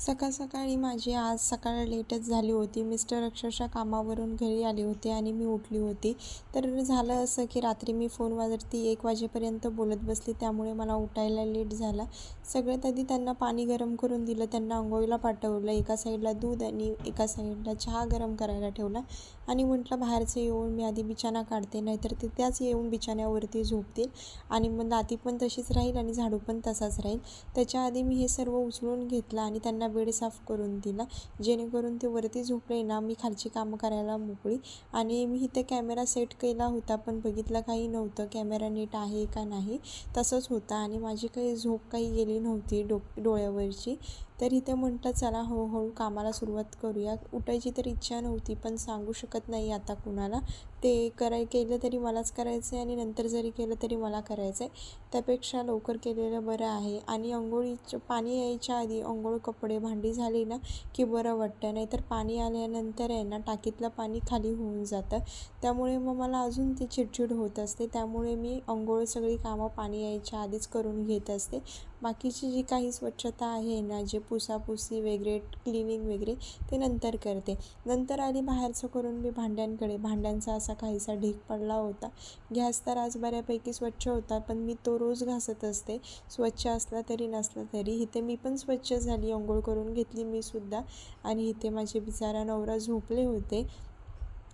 सकाळ सकाळी माझी आज सकाळ लेटच झाली होती. मिस्टर अक्षरशः कामावरून घरी आले होते आणि मी उठली होती. तर झालं असं की रात्री मी फोनवरती 1 वाजेपर्यंत बोलत बसली, त्यामुळे मला उठायला लेट झाला. सगळ्यात आधी त्यांना पाणी गरम करून दिलं, त्यांना अंघोळीला पाठवलं. एका साईडला दूध आणि एका साईडला चहा गरम करायला ठेवला आणि म्हटलं बाहेरचं येऊन मी आधी बिछाना काढते, नाहीतर ते त्याच येऊन बिछाण्यावरती झोपतील आणि मग नाती पण तशीच राहील आणि झाडू पण तसाच राहील. त्याच्या आधी मी हे सर्व उचलून घेतलं आणि त्यांना बेड साफ करून दिला, जेणेकरून ते वरती झोपले ना मी खालची कामं करायला मोकळी. आणि मी इथे कॅमेरा सेट केला होता, पण बघितलं काही नव्हतं, कॅमेरा नीट आहे का नाही तसंच होता आणि माझी काही झोप काही गेली नव्हती डोळ्यावरची. तर इथे म्हटलं चला हळूहळू कामाला सुरुवात करूया. उठायची तर इच्छा नव्हती, पण सांगू शकत नाही आता कुणाला. ते केलं तरी मलाच करायचं आहे आणि नंतर जरी केलं तरी मला करायचं आहे. त्यापेक्षा लवकर केलेलं बरं आहे. आणि अंघोळीचं पाणी यायच्या आधी अंघोळ, कपडे, भांडी झाली ना की बरं वाटतं, नाहीतर पाणी आल्यानंतर आहे ना टाकीतलं पाणी खाली होऊन जातं, त्यामुळे मग मला अजून ती चिडचिड होत असते. त्यामुळे मी अंघोळ सगळी कामं पाणी यायच्या आधीच करून घेत असते. बाकीची जी काही स्वच्छता आहे ना, जे पुसापुसी वगैरे, क्लिनिंग वगैरे ते नंतर करते. नंतर आली बाहेरचं करून मी भांड्यांकडे. भांड्यांचा असा काहीसा ढीग पडला होता. गॅस तर आज बऱ्यापैकी स्वच्छ होता, पण मी तो रोज घासत असते, स्वच्छ असला तरी नसला तरी. इथे मी पण स्वच्छ झाली, अंघोळ करून घेतली मी सुद्धा. आणि इथे माझे बिचारा नवरा झोपले होते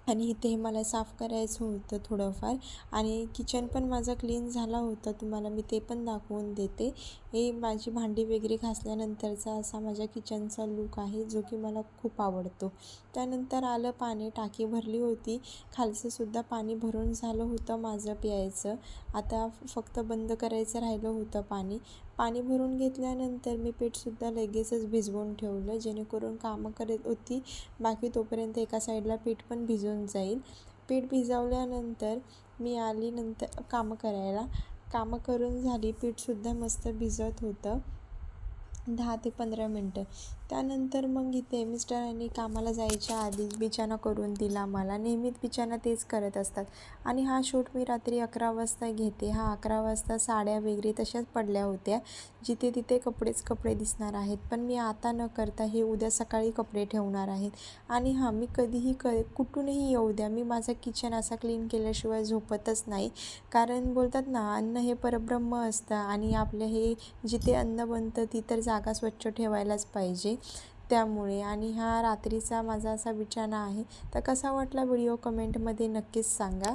आणि इथे मला साफ करायचं होतं थोडंफार. आणि किचन पण माझा क्लीन झाला होता, तुम्हाला मी ते पण दाखवून देते. हे माझी भांडी वगैरे घासल्यानंतरचा असा माझ्या किचनचा लूक आहे, जो की मला खूप आवडतो. त्यानंतर आलं पाणी, टाकी भरली होती, खालचंसुद्धा पाणी भरून झालं होतं माझं प्यायचं. आता फक्त बंद करायचं राहिलं होतं पाणी. पाणी भरून घेतल्यानंतर मी पीठसुद्धा लगेचच भिजवून ठेवलं, जेणेकरून कामं करत होती बाकी तोपर्यंत एका साईडला पीठ पण भिजून जाईल. पीठ भिजवल्यानंतर मी आली नंतर कामं करायला. कामं करून झाली, पीठसुद्धा मस्त भिजत होतं 10 ते 15 मिनटं. त्यानंतर मग इथे मिस्टरांनी कामाला जायच्या आधीच बिछाना करून दिला मला. नेहमीच बिछाना तेच करत असतात. आणि हा शूट मी रात्री 11 वाजता घेते. 11 वाजता साड्या वगैरे तशाच पडल्या होत्या, जिथे तिथे कपडेच कपडे दिसणार आहेत. पण मी आता न करता हे उद्या सकाळी कपडे ठेवणार आहेत. आणि मी कधीही कुठूनही येऊ द्या, मी माझं किचन असा क्लीन केल्याशिवाय झोपतच नाही. कारण बोलतात ना, अन्न हे परब्रह्म असतं आणि आपलं हे जिथे अन्न बनतं ती तर जागा स्वच्छ ठेवायलाच पाहिजे. त्यामुळे आणि हा रात्रीचा माझा असा बिछाना आहे. तर कसा वाटला व्हिडिओ कमेंटमध्ये नक्कीच सांगा.